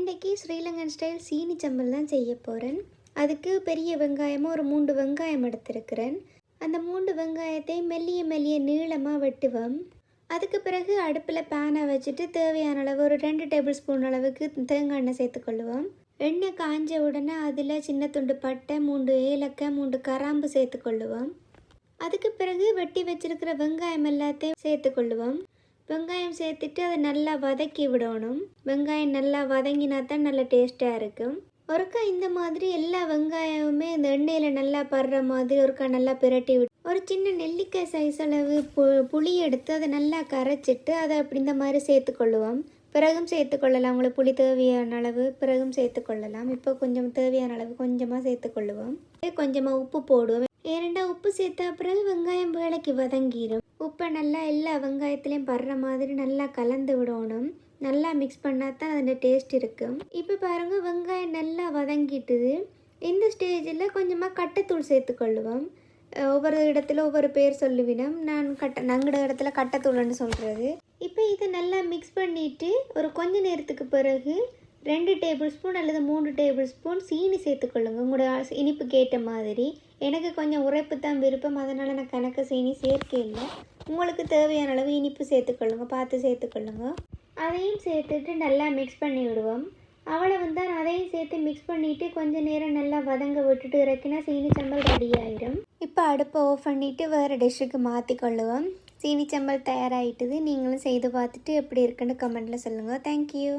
இன்றைக்கி ஸ்ரீலங்கன் ஸ்டைல் சீனி சம்பல் தான் செய்ய போகிறேன். அதுக்கு பெரிய வெங்காயமாக ஒரு 3 வெங்காயம் எடுத்துருக்கிறேன். அந்த 3 வெங்காயத்தை மெல்லிய மெல்லிய நீளமாக வெட்டுவோம். அதுக்கு பிறகு அடுப்பில் பேனை வச்சுட்டு தேவையான அளவு ஒரு 2 டேபிள் ஸ்பூன் அளவுக்கு தேங்காய் எண்ணெய் சேர்த்துக்கொள்ளுவோம். எண்ணெய் காஞ்ச உடனே அதில் சின்ன துண்டு பட்டை, 3 ஏலக்காய், 3 கிராம்பு சேர்த்துக்கொள்ளுவோம். அதுக்கு பிறகு வெட்டி வச்சிருக்கிற வெங்காயம் எல்லாத்தையும் சேர்த்துக்கொள்ளுவோம். வெங்காயம் சேர்த்துட்டு அதை நல்லா வதக்கி விடணும். வெங்காயம் நல்லா வதங்கினா தான் நல்ல டேஸ்ட்டாக இருக்கும். ஒருக்கா இந்த மாதிரி எல்லா வெங்காயமுமே இந்த எண்ணெயில் நல்லா படுற மாதிரி ஒருக்கா நல்லா பிரட்டி விட்டு ஒரு சின்ன நெல்லிக்காய் சைஸ் அளவு புளி எடுத்து அதை நல்லா கரைச்சிட்டு அதை அப்படி இந்த மாதிரி சேர்த்துக்கொள்ளுவோம். பிறகும் சேர்த்துக்கொள்ளலாம், உங்களுக்கு புளி தேவையான அளவு பிறகும் சேர்த்துக்கொள்ளலாம். இப்போ கொஞ்சம் தேவையான அளவு கொஞ்சமாக சேர்த்துக்கொள்ளுவோம். கொஞ்சமாக உப்பு போடுவோம். ஏனெண்டா உப்பு சேர்த்தா பிறகு வெங்காயம் வேலைக்கு வதங்கிடும். உப்பை நல்லா எல்லா வெங்காயத்துலேயும் படுற மாதிரி நல்லா கலந்து விடணும். நல்லா மிக்ஸ் பண்ணால் தான் அதோட டேஸ்ட் இருக்கும். இப்போ பாருங்கள், வெங்காயம் நல்லா வதங்கிட்டுது. இந்த ஸ்டேஜில் கொஞ்சமாக கட்டைத்தூள் சேர்த்துக்கொள்ளுவோம். ஒவ்வொரு இடத்துல ஒவ்வொரு பேர் சொல்லுவினோம். நாங்களோட இடத்துல கட்டைத்தூள்னு சொல்கிறது. இப்போ இதை நல்லா மிக்ஸ் பண்ணிவிட்டு ஒரு கொஞ்ச நேரத்துக்கு பிறகு 2 டேபிள் ஸ்பூன் அல்லது 3 டேபிள் ஸ்பூன் சீனி சேர்த்துக்கொள்ளுங்க. உங்களோட இனிப்புக்கு ஏற்ற மாதிரி. எனக்கு கொஞ்சம் உரைப்பு தான் விருப்பம், அதனால் நான் கணக்கு சீனி சேர்க்க இல்லை. உங்களுக்கு தேவையான அளவு இனிப்பு சேர்த்துக்கொள்ளுங்க, பார்த்து சேர்த்துக்கொள்ளுங்க. அதையும் சேர்த்துட்டு நல்லா மிக்ஸ் பண்ணி விடுவோம். அவளை தான் அதையும் சேர்த்து மிக்ஸ் பண்ணிவிட்டு கொஞ்சம் நேரம் நல்லா வதங்க விட்டுட்டு இறக்கினா சீனி சம்பல் ரெடி ஆகிடும். இப்போ அடுப்பை ஆஃப் பண்ணிவிட்டு வேறு டிஷ்ஷுக்கு மாற்றிக்கொள்ளுவோம். சீனி சம்பல் தயாராகிட்டுது. நீங்களும் செய்து பார்த்துட்டு எப்படி இருக்குன்னு கமெண்ட்டில் சொல்லுங்கள். தேங்க்யூ.